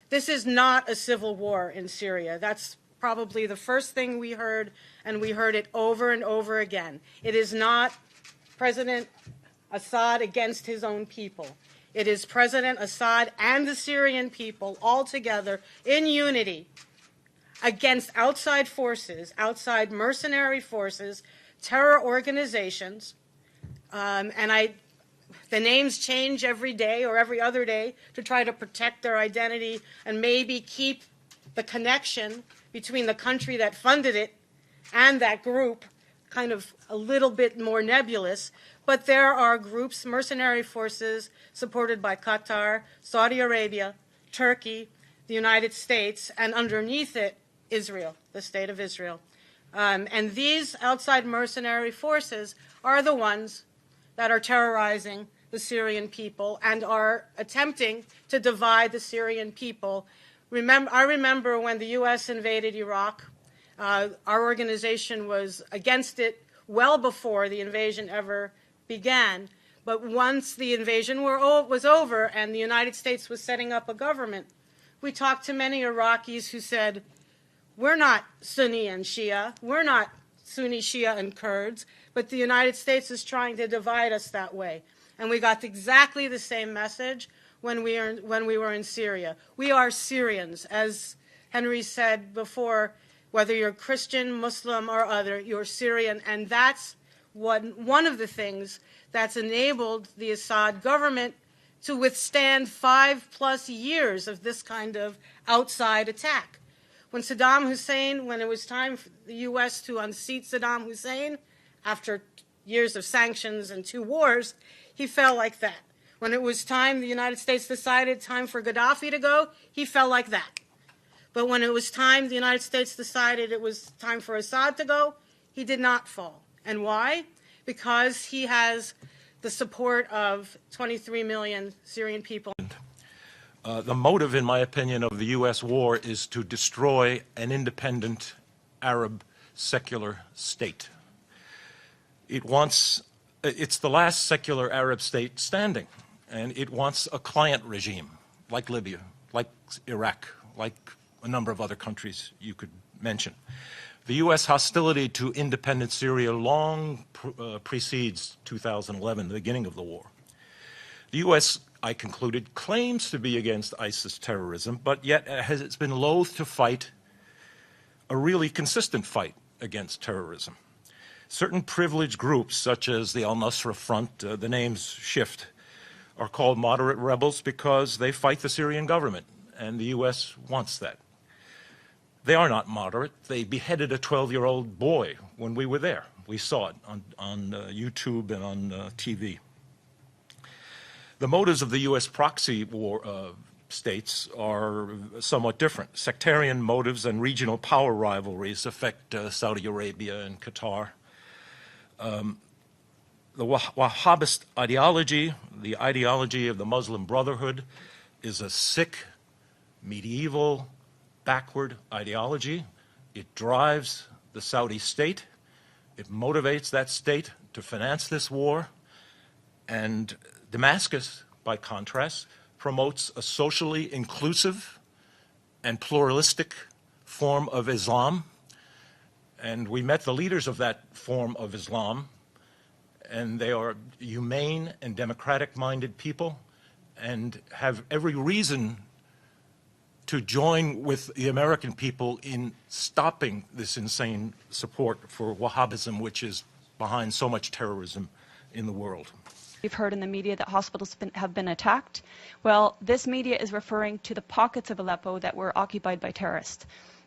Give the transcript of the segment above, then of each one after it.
This is not a civil war in Syria. That's probably the first thing we heard, and we heard it over and over again. It is not President Assad against his own people. It is President Assad and the Syrian people all together in unity against outside forces, outside mercenary forces, terror organizations, the names change every day or every other day to try to protect their identity and maybe keep the connection between the country that funded it and that group kind of a little bit more nebulous. But there are groups, mercenary forces, supported by Qatar, Saudi Arabia, Turkey, the United States, and underneath it, Israel, the state of Israel. And these outside mercenary forces are the ones that are terrorizing the Syrian people and are attempting to divide the Syrian people. I remember when the U.S. invaded Iraq, our organization was against it well before the invasion ever began. But once the invasion was over and the United States was setting up a government, we talked to many Iraqis who said, we're not Sunni and Shia, we're not Sunni, Shia, and Kurds, but the United States is trying to divide us that way. And we got exactly the same message when we were in Syria. We are Syrians. As Henry said before, whether you're Christian, Muslim, or other, you're Syrian. And that's one of the things that's enabled the Assad government to withstand 5+ years of this kind of outside attack. When it was time for the U.S. to unseat Saddam Hussein, after years of sanctions and 2 wars, he fell like that. When it was time, the United States decided time for Gaddafi to go, he fell like that. But when it was time, the United States decided it was time for Assad to go, he did not fall. And why? Because he has the support of 23 million Syrian people. The motive, in my opinion, of the U.S. war is to destroy an independent Arab secular state. It's the last secular Arab state standing, and it wants a client regime like Libya, like Iraq, like a number of other countries you could mention. The U.S. hostility to independent Syria long precedes 2011, the beginning of the war. The U.S., I concluded, claims to be against ISIS terrorism, but yet has been loath to fight a really consistent fight against terrorism. Certain privileged groups, such as the al-Nusra Front, the names shift, are called moderate rebels because they fight the Syrian government, and the U.S. wants that. They are not moderate. They beheaded a 12-year-old boy when we were there. We saw it on YouTube and on TV. The motives of the U.S. proxy war states are somewhat different. Sectarian motives and regional power rivalries affect Saudi Arabia and Qatar. The Wahhabist ideology, the ideology of the Muslim Brotherhood, is a sick, medieval, backward ideology. It drives the Saudi state. It motivates that state to finance this war. And Damascus, by contrast, promotes a socially inclusive and pluralistic form of Islam. And we met the leaders of that form of Islam, and they are humane and democratic-minded people and have every reason to join with the American people in stopping this insane support for Wahhabism, which is behind so much terrorism in the world. We've heard in the media that hospitals have been attacked. Well, this media is referring to the pockets of Aleppo that were occupied by terrorists.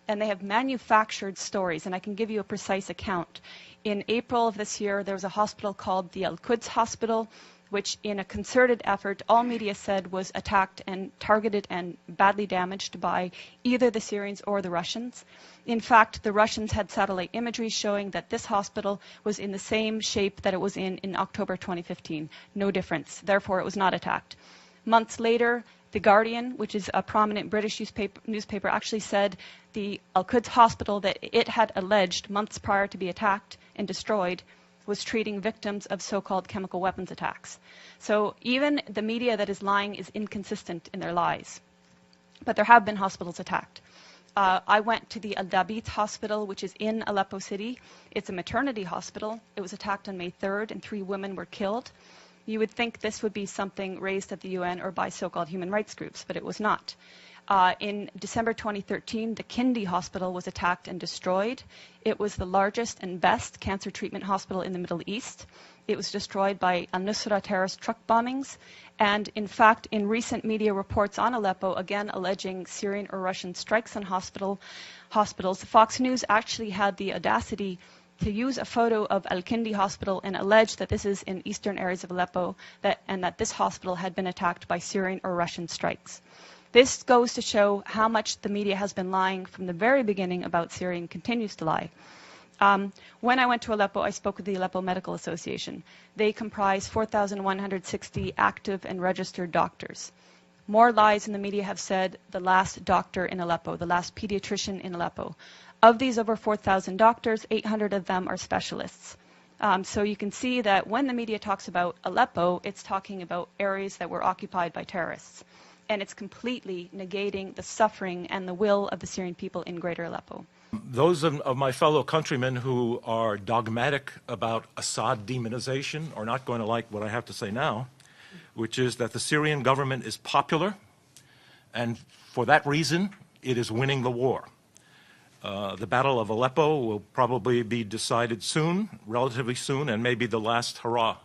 And they have manufactured stories, and I can give you a precise account. In April of this year, there was a hospital called the Al-Quds Hospital, which in a concerted effort, all media said was attacked and targeted and badly damaged by either the Syrians or the Russians. In fact, the Russians had satellite imagery showing that this hospital was in the same shape that it was in October 2015. No difference. Therefore, it was not attacked. Months later, The Guardian, which is a prominent British newspaper, actually said the Al-Quds Hospital that it had alleged months prior to be attacked and destroyed was treating victims of so-called chemical weapons attacks. So even the media that is lying is inconsistent in their lies. but there have been hospitals attacked. I went to the Al-Dabit hospital, which is in Aleppo city. It's a maternity hospital. It was attacked on May 3rd, and 3 women were killed. You would think this would be something raised at the UN or by so-called human rights groups, but it was not. In December 2013, the Kindi hospital was attacked and destroyed. It was the largest and best cancer treatment hospital in the Middle East. It was destroyed by al-Nusra terrorist truck bombings. And in fact, in recent media reports on Aleppo, again alleging Syrian or Russian strikes on hospitals, Fox News actually had the audacity to use a photo of Al-Kindi hospital and allege that this is in eastern areas of Aleppo and that this hospital had been attacked by Syrian or Russian strikes. This goes to show how much the media has been lying from the very beginning about Syria and continues to lie. When I went to Aleppo, I spoke with the Aleppo Medical Association. They comprise 4,160 active and registered doctors. More lies in the media have said the last doctor in Aleppo, the last pediatrician in Aleppo. Of these over 4,000 doctors, 800 of them are specialists. So you can see that when the media talks about Aleppo, it's talking about areas that were occupied by terrorists. And it's completely negating the suffering and the will of the Syrian people in greater Aleppo. Those of my fellow countrymen who are dogmatic about Assad demonization are not going to like what I have to say now, which is that the Syrian government is popular, and for that reason, it is winning the war. The Battle of Aleppo will probably be decided soon, relatively soon, and maybe the last hurrah,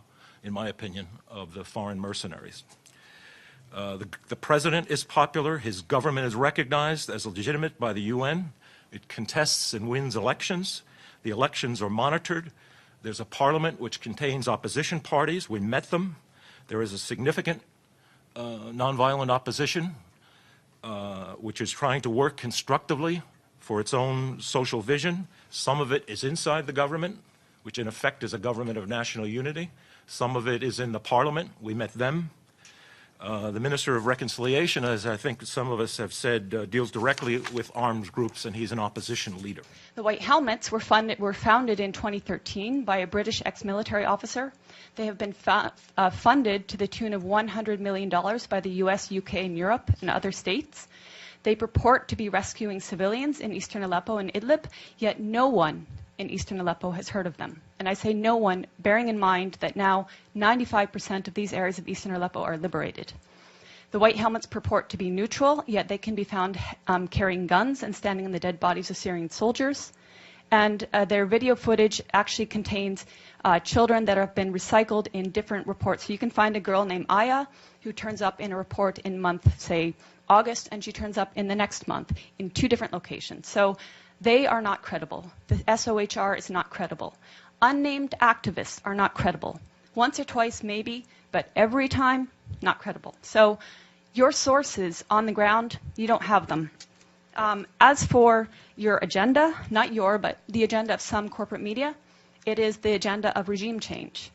in my opinion, of the foreign mercenaries. The president is popular. His government is recognized as legitimate by the UN. It contests and wins elections. The elections are monitored. There's a parliament which contains opposition parties. We met them. There is a significant nonviolent opposition which is trying to work constructively for its own social vision. Some of it is inside the government, which in effect is a government of national unity. Some of it is in the parliament. We met them. The Minister of Reconciliation, as I think some of us have said, deals directly with armed groups, and he's an opposition leader. The White Helmets were founded in 2013 by a British ex-military officer. They have been funded to the tune of $100 million by the US, UK, and Europe and other states. They purport to be rescuing civilians in eastern Aleppo and Idlib, yet no one in eastern Aleppo has heard of them. And I say no one, bearing in mind that now 95% of these areas of eastern Aleppo are liberated. The White Helmets purport to be neutral, yet they can be found carrying guns and standing on the dead bodies of Syrian soldiers. And their video footage actually contains children that have been recycled in different reports. So you can find a girl named Aya who turns up in a report in month, say, August, and she turns up in the next month in 2 different locations. So they are not credible. The SOHR is not credible. Unnamed activists are not credible. Once or twice, maybe, but every time, not credible. So your sources on the ground, you don't have them. As for your agenda, not your, but the agenda of some corporate media, it is the agenda of regime change.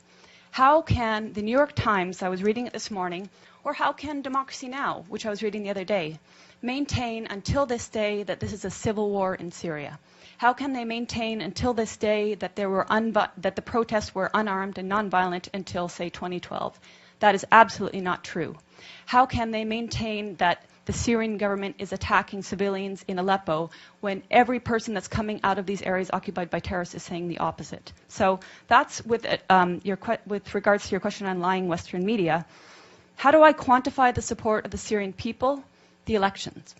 How can the New York Times, I was reading it this morning, or how can Democracy Now!, which I was reading the other day, maintain until this day that this is a civil war in Syria? How can they maintain until this day that that the protests were unarmed and nonviolent until, say, 2012? That is absolutely not true. How can they maintain that the Syrian government is attacking civilians in Aleppo when every person that's coming out of these areas occupied by terrorists is saying the opposite? So that's with regards to your question on lying Western media. How do I quantify the support of the Syrian people? The elections.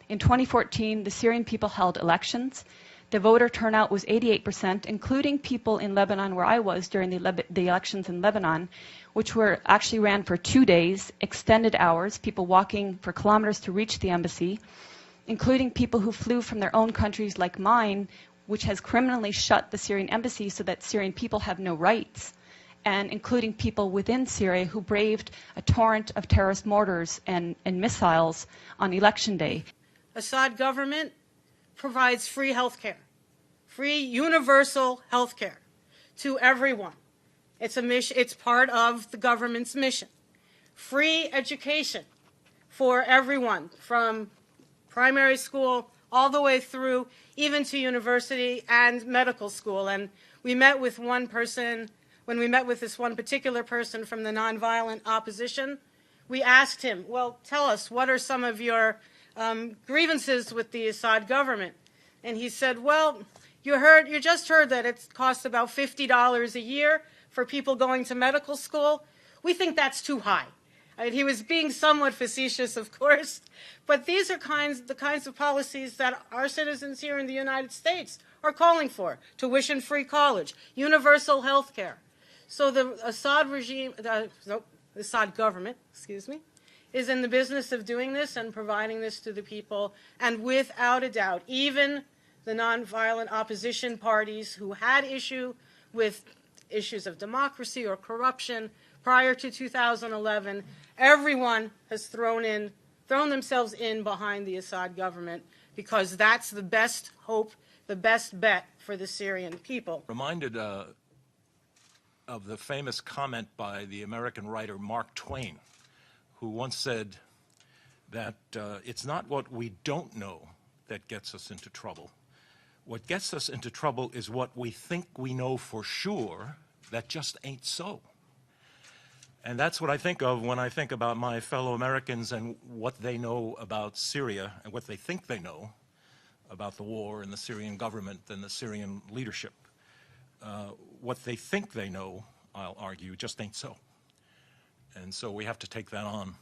In 2014, the Syrian people held elections. The voter turnout was 88%, including people in Lebanon where I was during the elections in Lebanon, which were actually ran for 2 days, extended hours, people walking for kilometers to reach the embassy, including people who flew from their own countries like mine, which has criminally shut the Syrian embassy so that Syrian people have no rights, and including people within Syria who braved a torrent of terrorist mortars and missiles on election day. Assad government provides free health care, free universal health care to everyone. It's a mission, it's part of the government's mission. Free education for everyone, from primary school all the way through even to university and medical school. And we met with one person, when we met with this one particular person from the nonviolent opposition, we asked him, well, tell us, what are some of your grievances with the Assad government. And he said, well, you just heard that it costs about $50 a year for people going to medical school. We think that's too high. He was being somewhat facetious, of course, but these are the kinds of policies that our citizens here in the United States are calling for: tuition-free college, universal health care. So the Assad Assad government, is in the business of doing this and providing this to the people. And without a doubt, even the nonviolent opposition parties who had issue with issues of democracy or corruption prior to 2011, everyone has thrown themselves in behind the Assad government, because that's the best hope, the best bet for the Syrian people. Reminded of the famous comment by the American writer Mark Twain, who once said that it's not what we don't know that gets us into trouble. What gets us into trouble is what we think we know for sure that just ain't so. And that's what I think of when I think about my fellow Americans and what they know about Syria and what they think they know about the war and the Syrian government and the Syrian leadership. What they think they know, I'll argue, just ain't so. And so we have to take that on